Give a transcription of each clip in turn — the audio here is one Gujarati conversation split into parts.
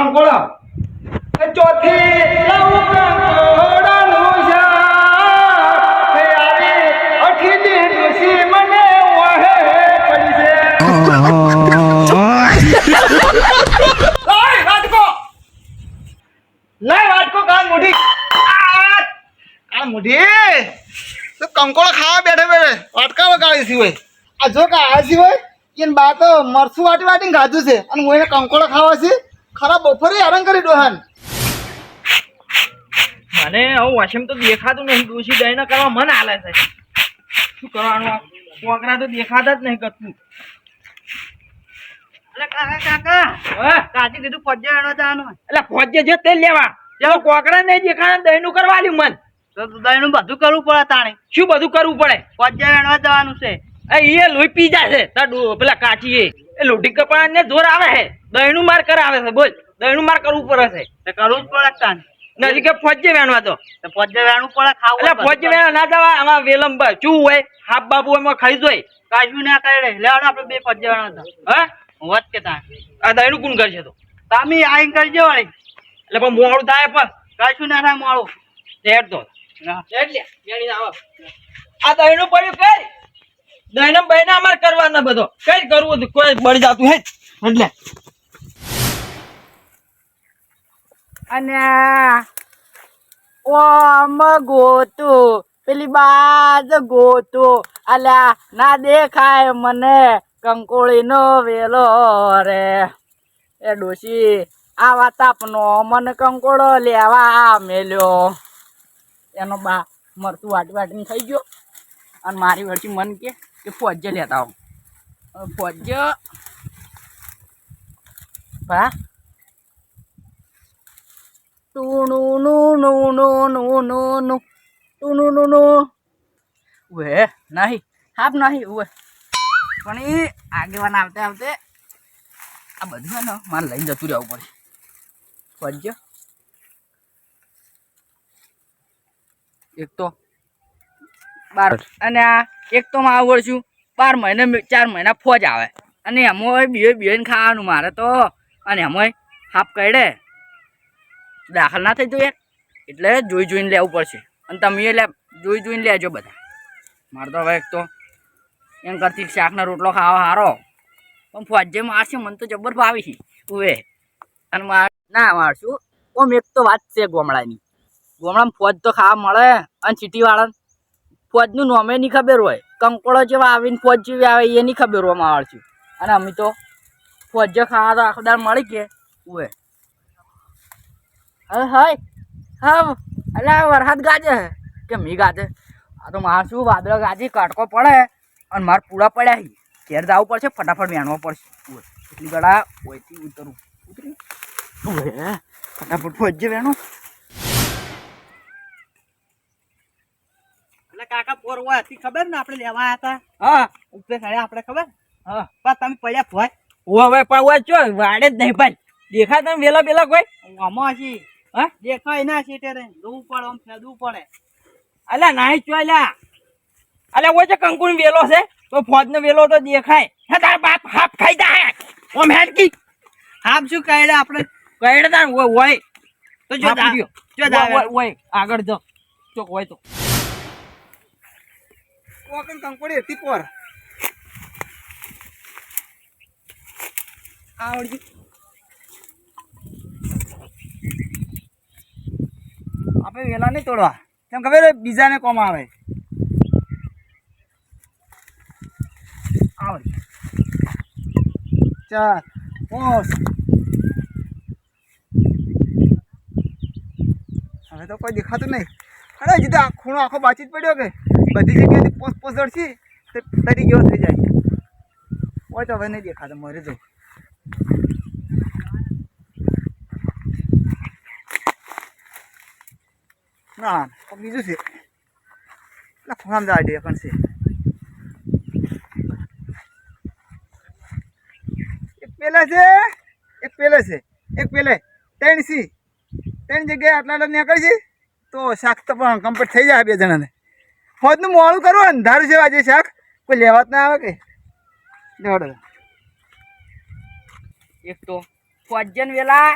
કંકોળો ચોથી લાવું કંકોડાનું શાક હે આવી અઠી દી ડોશી મને વાહે પડી છે લાય વાટકો કાન મુઠી કાન મુઠી તો કંકોળો ખાવા બેઠે બેઠે વાટકા વગાડી છે હોય આ જો કા આ છે હોય કે બા તો મરસું વાટી વાટીને ખાધું છે અને હું એને કંકોળો ખાવા છે ખરા બપોરે હેરાન કરી ડોહાન મને હવે વોશમ તો દેખાતું નહીં ડોશી દઈને કરવા મન હાલે છે શું કરવાનું કોકરા તો દેખાતા જ નહીં કતું અરે કાકા કાચી કીધું ફોજે વેણવા જવાનું એટલે ફોજે જે તેલ લેવા ચલો કોકરા નહીં દેખાને દહીંનું કરવા લ્યું મન તો દહીંનું બધું કરવું પડે તાણે શું બધું કરવું પડે ફોજે વેણવા જવાનું છે એ લોહી પી જાય છે તાર પેલા કાચી એ લોટી કપડા ને જોર આવે છે દહીંનું માર કરાવે છે બોલ દહીંનું માર કરવું પડે છે તો કરવું જ પડે તાણે નથી કે ફોજે વેણવા તો ફોજે વેણવું પડે ખાવું એટલે ફોજે વેણવા ના જવા આમાં વેલંબા શું હોય હાફ બાબુ એમાં ખાઈ જોય કાજુ ના કરે લેવાનું આપણે બે ફોજે વેણવા હા વાત કે તાણે આ દહીંનું કોણ કરશે તો તમે આઈને કરજો વળી એટલે પણ મોડું થાય પણ કાશું ના થાય મોડું હેડ તો આ દહીંનું પડ્યું કઈ દહીંનો બહેના અમારે કરવાના બધો કઈ કરવું હતું કોઈ બળી જતું હે એટલે અને ઓમ ગોતું પેલી બાજ ગોતું અલ્યા ના દેખાય મને કંકોળીનો વેલો રે એ ડોશી આ વાતાપનો મને કંકોળો લેવા મેલ્યો એનો બા મરતું વાટી વાટીને થઈ ગયો અને મારી વળતી મન કે ફોજ્ય લેતા આવો ફોજ્ય બા વે નહીં હાફ નહીં ઉવે પણ એ આગેવાન આવતે આવતે આ બધું ને મારે લઈને જતું રહેવું પડે ફોજ્ય એક તો 12 અને આ એક તો માં આવડશું 12 મહિને 4 મહિના ફોજ આવે અને એમાં બીએ ખાવાનું મારે તો અને એમાં હાફ કડે દાખલ ના થઈ જોઈએ એટલે જોઈને લેવું પડશે અને તમે એટલે જોઈને લેજો બધા મારે તો હવે એક તો એમ કરતી શાકનો રોટલો ખાવા સારો પણ ફોજે મારશે મને તો જબર ભાવી છે ઉવે અને ના મારશું ઓમ એક તો વાત છે ગોમડામાં ફોજ તો ખાવા મળે અને સિટીવાળાને ફોજનું નોમે નહીં ખબર હોય કંકોળો જેવા આવીને ફોજ જેવી આવે એ નહીં ખબર હોય મારશું અને અમે તો ફોજ ખાવા તો આખો દાર મળી કે ઉવે હાય હા અલ્યા વરસાદ ગાજે કે મી ગાજે આ તો માર શું વાદળ ગાજી કાટકો પડે અને મારે પૂરા પડ્યા ઘેર જવું પડશે ફટાફટ વેણવો પડશે એટલી ગળા ઓયથી ઉતરી ફટાફટ ફોજે વેણો એટલે કાકા પોરવા હતી ખબર ને આપણે લેવા હતા હા ઉપર સાડે આપણે ખબર હા બસ તમે પડ્યા ભોય હવે પાવા ચો વાડે જ નહીં ભાઈ દેખાતા વેલા પેલા કોઈ આમાં હશે હા દેખાય ના છે ત્યારે જોવું પડે આમ ફેદવું પડે અલ્યા નાઈ ચોલ્યા અલ્યા ઓય છે કંકુની વેલો છે તો ફોજનો વેલો તો દેખાય હે તાર બાપ હાફ ખાઈ જાય ઓમ હેડકી હાફ શું કાઢે આપણે કઈડે તાર ઓય તો જો ઓય આગળ જો ચોક હોય તો કોકન કંકોડી હતી પર આવડી આપણે વેલા નહીં તોડવા કેમ ખબર બીજાને કોમ આવે આવડી 4 5 હવે તો કોઈ દેખાતું નહીં અરે હજી તો ખૂણો આખો બાચી જ પડ્યો કે બધી જગ્યાએથી પોસ દડશી તો તરી જેવો થઈ જાય હોય તો હવે નહીં દેખાતો મરે જો ના બીજું છે ના ખૂણામાં જાય પણ છે એક પેલા છે એક પેલે છે એક પેલે 3 જગ્યાએ આટલા નીકળી છે તો શાક તો પણ કમ્પ્લીટ થઈ જાય 2 જણાને ફોજનું મોડું કરવું અંધારું છે આજે શાક કોઈ લેવા જ ના આવે કે લેવડો એક તો ફોજન વેલા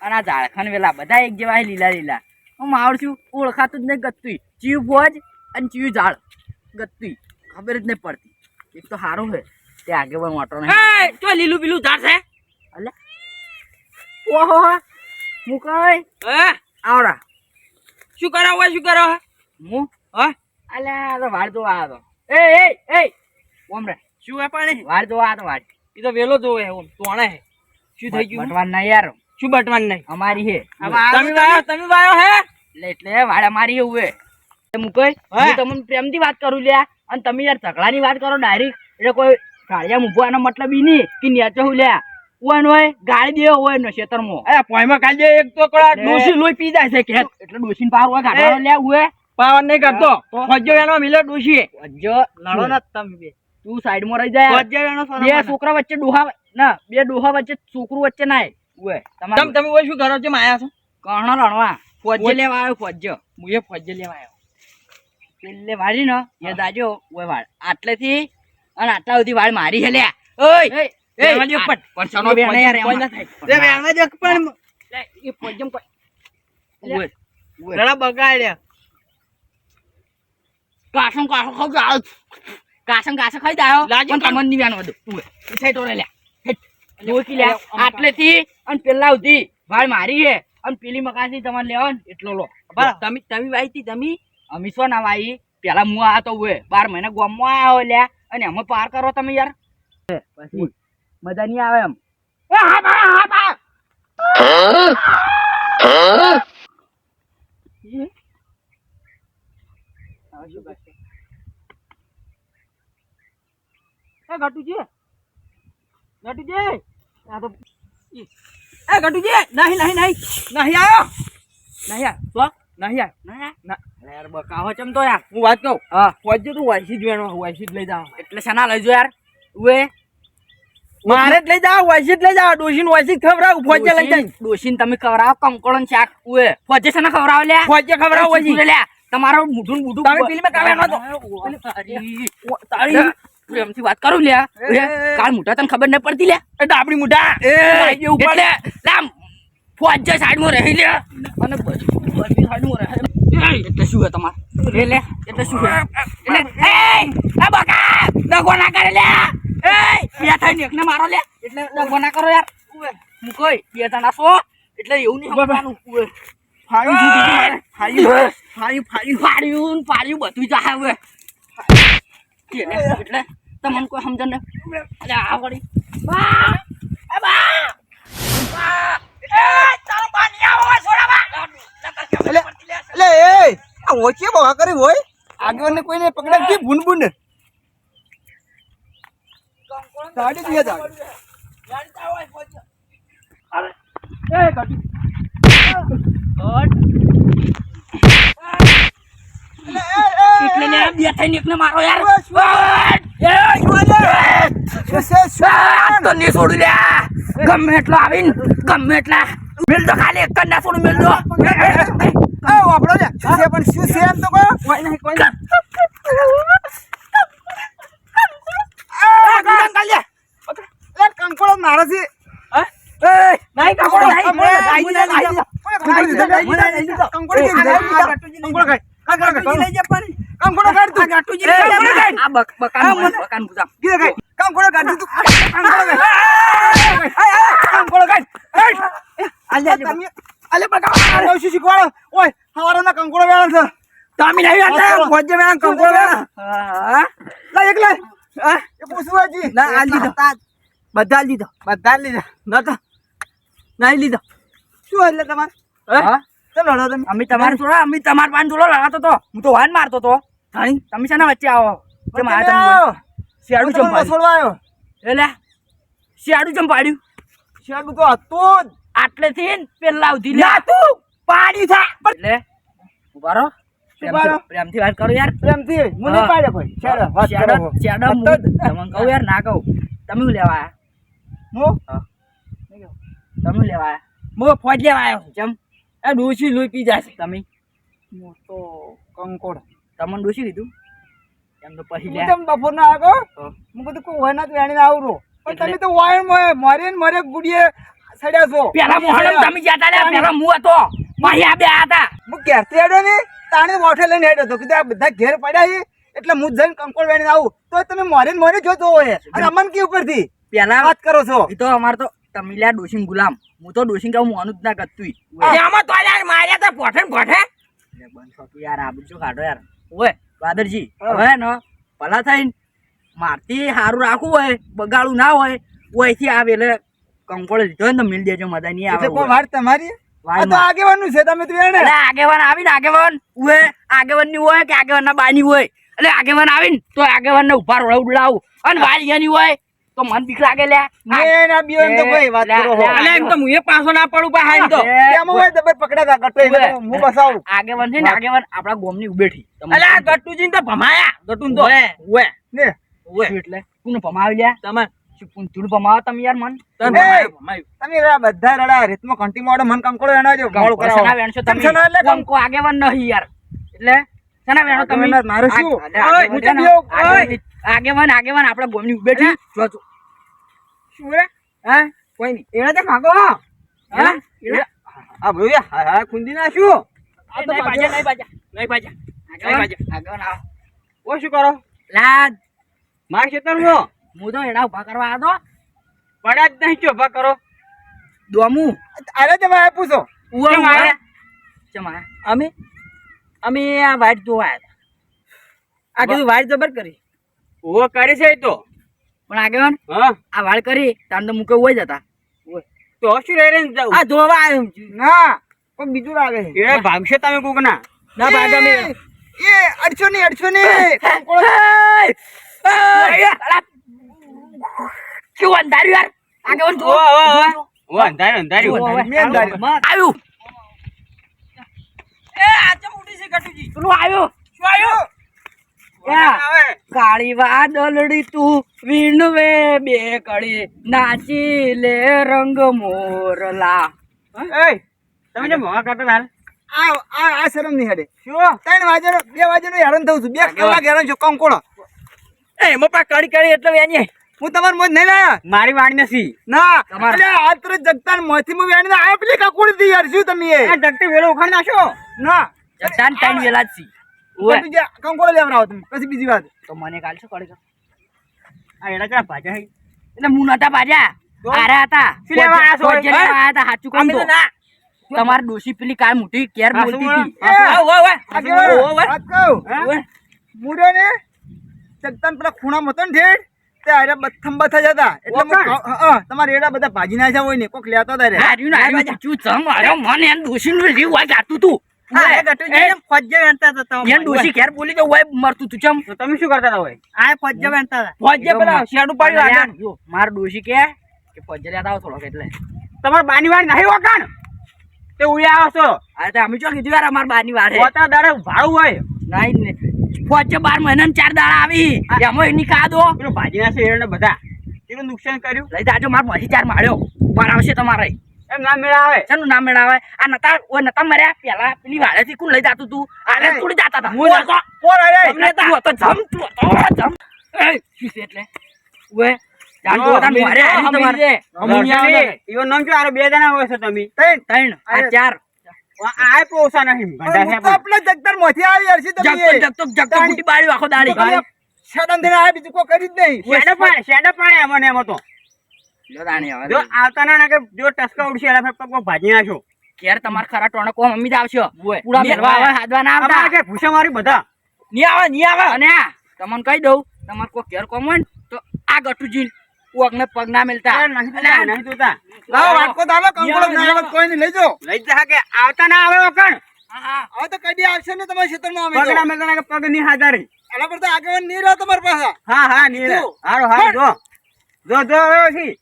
અને આ ઝાડખંડ વેલા બધા એક જેવા લીલા લીલા. હું માવડ છું, ઓળખાતું જ નહીં ગત્તું. ચીયું ફોજ અને ચીયું ઝાડ ગત્તું ખબર જ નહીં પડતી. એક તો સારું છે તે આગે પણ મોટો નહીં. ચો લીલું પીલું ઝાડ છે. અલે ઓહો મુકઈ આવડા શું કરો હોય શું કરો હું હા અલ્યા આ તો વાડ જોવા આવ્યો તો. એ ઓમ રે શું હે પાણી વાડ જોવા આવ્યો તો વાડ. એ તો વેલો જોવે ઓમ તોણે હે શું થઈ ગયું બટવાન નહીં યાર શું બટવાન નહીં અમારી હે. તમે વાયો હે એટલે વાડ અમારી એવું હે મુકઈ હું તમને પ્રેમથી વાત કરું લ્યા અને તમે યાર ઝઘડાની વાત કરો ડાયરેક્ટ. એટલે કોઈ ગાળિયા મૂકવાનો મતલબ ઈ નહીં કે નેચો હું લ્યા હોય ગાળી દેવો હોય ને ખેતરમાં. અરે પોઈમાં કાજે એક તો કડા ડોસી લોહી પી જાય છે કે એટલે ડોસીને પાર હોય ગાડવાનો લ્યા હોય પાવર નહીં કરતો ફજ્જો એનો મિલે ડોસી જો લડો ના તમે બે તું સાઈડમાં રહી જાય. ફજ્જો એનો બે છોકરા વચ્ચે ડોહા ના બે ડોહા વચ્ચે છોકરું વચ્ચે નાય હોય તમે તમે ઓય શું કરો છો માયા છો કહણો રણવા ફોજ્જે લેવા આવ્યો ફોજ્જો હું એ ફજ્જે લેવા આવ્યો પેલે વાળી ને એ દાજો ઓય વાળ આટલેથી અને આટલા સુધી વાળ મારી છે લ્યા. ઓય પણ સનો બે નહીં યાર એમાં ના થાય. રે વેણા જ પણ એ ફોજ્જમ ઓય લડા બગાડ્યા કાસમ ખાવ જાવ કાસમ ખાઈ જાવ પણ તમને ની વેણ વધુ ઓય સાઈડ ઓરે લ્યા જોકી લ્યા આટલેથી અને પેલા સુધી વાળ મારી છે અને પેલી મકાનથી તમારે લેવા ને એટલો લો. તમે તમે વાઈતી તમે અમી શું ના વાઈ પેલા હું આ તો હોય 12 મહિના ગામમાં આવ્યો લ્યા અને એમાં પાર કરો તમે યાર પછી મજા નહીં આવે એમ. ગટુજી આ તો એ ગટુજી નહીં નહીં નહીં નહીં આવ્યો નહીં યાર તો નહીં આવ્યો નહીં યાર બકાવો ચમ તો યાર હું વાત કહું હા ફોજ્જો તું વાયસી જ વેણો વાયસી જ લઈ જાવ એટલે શેના લઈ જો યાર ઉએ મારે જ લઈ જાવ વાયસી જ લઈ જાવ ડોશીન વાયસી ખવડાવ ફોજ્જે લઈ જાય ડોશીન તમે ખવડાવો કંકોળન શાક ઉએ ફોજે શેના ખવડાવો લ્યા ફોજ્જે ખવડાવ વાયસી લ્યા તમારો મૂઠું બૂઠું તમે પેલી માં કાવે નતો તારી પ્રેમથી વાત કરું લ્યા કાળ મોટા તને ખબર ન પડતી લ્યા એ ડાબડી મુઢા એ ઉપર લે લામ ફોજે સાઈડમાં રહી લે અને બધી સાઈડમાં રહે એટલે શું હે તમાર લે એટલે શું હે એટલે એ બકા દગો ના કરે લે બે થઈને એકને મારો લે એટલે દગો ના કરો યાર મુકોઈ બે જણા છો એટલે એવું નહીં સમજવાનું ફાડ્યું બધું જાહે હવે એટલે તમને કોઈ સમજણ ને અરે આ વળી બા એ બા એટલે એ આ ઓછી બહા કરી હોય આગળને કોઈને પકડે કે ભૂન ભૂન સાડી દીએ જા એ ગટુ એટલે ને બે થઈને એકને મારો યાર તો નહીં છોડું લ્યા ગમે એટલો આવીને ગમે એટલા મેલ તો ખાલી એક જ ના છોડું મેલ તો વાપરો લે શું છે પણ શું છે એમ તો કોઈ કોઈ નહીં કોઈ કંકોળો મારો છે નહીં કાકોડો નહીં શીખવાડો ઓય હવારના કંકોડો વેળા છે તમે નહીં ફોજ્જે વેણ કંકોડો વેણ એકલા એ પૂછવું હજી ના આ લીધો બધા લીધો ન તો નહીં લીધો શું એટલે તમારે હા ચલો લડો તમે અમે તમારે થોડા અમે તમાર પાન થોડો લડાતો તો હું તો વાન મારતો તો તમે શેના વચ્ચે આવો કે મારે તમે શિયાળું ચંપાડ્યું છોડવા આવ્યો એટલે શિયાળું ચંપાડ્યું શેડું તો હતું જ આટલેથી પેલા સુધી લે તું પાડી થા એટલે ઉભા રહો પ્રેમથી વાત કરો યાર પ્રેમથી હું નહીં પાડે કોઈ છેડો વાત કરો શેડો તમને કહું યાર ના કહું તમે શું લેવા આયા હું તમે શું લેવા આયા હું ફોજ લેવા આવ્યો જેમ એ ડોશી લોહી પી જાય તમે તો કંકોડ તમને ડોસી લીધું એમ તો પછી લે હું તેમ બપોરના આવ્યો હું કીધું કોઈ હોય ના તો વેણીને આવરો પણ તમે તો વાય મરે ને મરે ગુડીએ સડ્યા છો પેલા મોહનમ તમે ગયા તા લ્યા, પેલા હું હતો માહી આ બે આયા તા. હું ઘેરથી હેડ્યો ને તાણે મોઠે લઈને હેડ્યો હતો કીધું આ બધા ઘેર પડ્યા છે એટલે હું જઈને કંકોળ વેણીને આવું તો તમે મોરે ને મોરે જોતો હોય અને અમન કે ઉપરથી પેલા વાત કરો છો એ તો અમાર તો તમે લ્યા ડોશીન ગુલામ, હું તો ડોશીન કહું મોનું જ ના કરતું. એમાં તો યાર માર્યા તા પોઠે ને પોઠે. બંધ થો તું યાર, આબુ શું કાઢો યાર. ઓય બાદરજી, હવે ને ભલા થઈને મારથી સારું રાખવું હોય, બગાડું ના હોય, ઓયથી આવે એટલે કંકોળ લીધો ને તો મિલ દેજો, મજા નહીં આવે. એટલે કોઈ વાત તમારી વાત આ તો આગેવાનું છે તમે તો એને એટલે આગેવાન આવીને આગેવાન ઉએ આગેવાન ની હોય કે આગેવાન ના બાની હોય, એટલે આગેવાન આવીને તો આગેવાન ને ઉભા રોડાવું અને વાળી હોય તો મન બીક લાગે લ્યા. મેં ના બીઓ એમ તો કોઈ વાત કરો હો અલે એમ તો હું એ પાછો ના પડું પા હાઈ તો. એમ હોય દબર પકડાતા ગટો એટલે હું બસાવું આગેવાન છે ને આગેવાન આપડા ગોમની ઉભેઠી. અલે આ ગટ્ટુજી તો ભમાયા ગટુન તો ઓએ ને શું એટલે કોને ભમાવી લ્યા? તમાર શું પૂંછડું ભમાવો તમે યાર મન? તન એ! ભમાયું. તમે રા બધા રડા રીતમાં કંટી મોડો મન કંકોળો એનાજો મોળું કરાવો સના વેણશો તમે? સના એટલે કોમ કો આગેવાન નહીં યાર. એટલે સના વેણો તમે? આગેવાન મારે શું? આગેવાન હું છે ને, બીયો, આગેવાન આગેવાન આપડા ગોમની ઉભેઠી. જો જો. શું રે હા કોઈ નહીં એના તે માગો હા હા? આ ભઈ હા ખુંદી ના શું આ તો બાજા નહીં બાજા નહીં બાજા આગેવાન આવો. ઓ શું કરો લાદ માર ખેતરમાં હું તો એડા ઉભા કરવા આવ્યો તો. પડ્યા જ નહીં ચોભા કરો દોમું અરે તમે આ પૂછો ઉવા કેમ આયા? ચમા અમે આ વાઈટ જોવા આવ્યા આ કીધું વાઈટ જબર કરી ઓ કરી છે એ તો પણ આગેવાન હા આ વાળ કરી તાર તો મુકે હોય જતા. તો શું રે રે જાવ આ જોવા આવ્યો છું ના કોઈ બીજું લાગે છે એ ભાગશે તમે કોક ના ના ભાગ અમે એ અડશો ની કંકોળો શું અંધાર્યું યાર? આગેવાન ઓ જો. ઓ અંધાર્યું અંધાર્યું મેં અંધાર્યું. આવ્યું એ આ ચમ ઉડી છે ગટુજી પેલું આવ્યું. શું આવ્યું આવે કાળી વાદળડી તું વીણવે બે કળી નાચી લે રંગ મોરલા. એ તમે જે મોવા કાઢો હાલ આ શરમ નહીં હેડે શું 3 વાગ્યાનો 2 વાગ્યાનો હેરાન થઉં છું 2 કલાક હેરાન છું કંકોળો એ એમાં પા કડી કડી એટલે વેની હું તમાર મોજ નહીં લાયા મારી વાડી નથી ના તમારે- એટલે આ તરત જગતાન મોથી હું વેણીને આ પેલી કાકુડી દી યાર શું તમે એ આ ડગટી વેલો ઉખાડ નાખો ના જગદાન ટાઈમ વેલા જ છી. તમે જે કંકોળો લેવડાવો તમે પછી બીજી વાત તો મને કાલ શું કરી? આ એડા ચા ભાજા હે એટલે હું નતા બાજા તો? આરા હતા શું લેવા આયા છો? ફોજે લેવા આયા હતા. સાચું કહું અમે તો તો ના તમારી ડોશી પેલી કાલ મોટી કેર હા, બોલતી શું હતી. આવો આવો આગેવાન, આવો વાત કહું આવો મુડો ને જગતાન પેલા ખૂણામાં હતો ને ઠેઠ તે આરે બથમ બથા જતા એટલે હું ઓકણ? હા તમારે એડા બધા ભાજી નાખ્યા હોય ને કોક લેતા હતા રે હાર્યું ને હાર્યું ઊંચું જમ હાર્યો મને એને ડોશીનું રીવ વાય ગાતું તું. હા એ ગટુજી એમ ફજ્જે વેણતા હતા એને ડોશી ઘેર બોલી તો વાય મરતું તું ચમ. તો તમે શું કરતા હતા હોય આ ફજ્જે વેણતા હતા ફોજે પેલા શેડું પાડ્યું આગળ. જો માર ડોશી કે ફોજે લેતા આવો થોડોક એટલે. તમાર બાની વાડી નહીં ઓકાણ તે ઉડે આવો છો આ તો અમે ચો કીધું યાર અમાર બાની વારે પોતા દાડે ભાડું હોય નહીં ને ફોજે 12 મહિના 4 દાડા આવી એમાં એની કાદો પેલું ભાજી ના શેર ને બધા કેટલું નુકસાન કર્યું લઈ જાજો માર મહી 4 માર્યો પર આવશે તમારે એમ ના મેળા આવે શેનું નામ મેળાવે આ નતા મર્યા પેલા પેલી વાળેથી કોણ લઈ જાતું તું આરે થોડી જાતા હતા હું નતો. કોણ અરે તમને તું હતો જમ તું હતો જમ એ શું છે એટલે ઓએ જાન તો તાન મારે આવી તમારે ઈવન નામ શું આરો બે જણા હોય છો તમે ત્રણ આ 4 આ પોસા નહીં ગંડા હું તો આપણે જગતાન મોથી આવી યાર શું તમે જગતો ગુટી બાળ્યું આખો દાડી સડન થઈને આ બીજું કોઈ કરી જ નહીં શેડા પાડે એમને એમ તો લો દાણી હવે જો આવતા ના કે જો ટસકા ઉડશે એટલે પગ ભાજી નાખો કેર તમાર ખરા ટોણો કોમ મમ્મી જ આવશે ઓય. પૂરા મેલવા આવે હાદવા ના આવતા અમારે કે ભૂસા મારી બધા ની આવે અને આ તમને કહી દઉં તમાર કોઈ કેર કોમ હોય ને તો આ ગટુજી ઓગને પગ ના મેલતા નહીં જોતા લાવો વાટકો દાલો કંકોળો ના આવે કોઈ નહીં લઈ જાઓ લઈ જા કે આવતા ના આવે ઓકણ હવે તો કદી આવશે ને તમારા ક્ષેત્રમાં અમે પગ તો. ના મેલતા કે પગ ની હાજારી એના પર તો આગેવાન નહીં રહ્યો તમારી પાસે હા હા નીર હારો હારો જો જો જો છી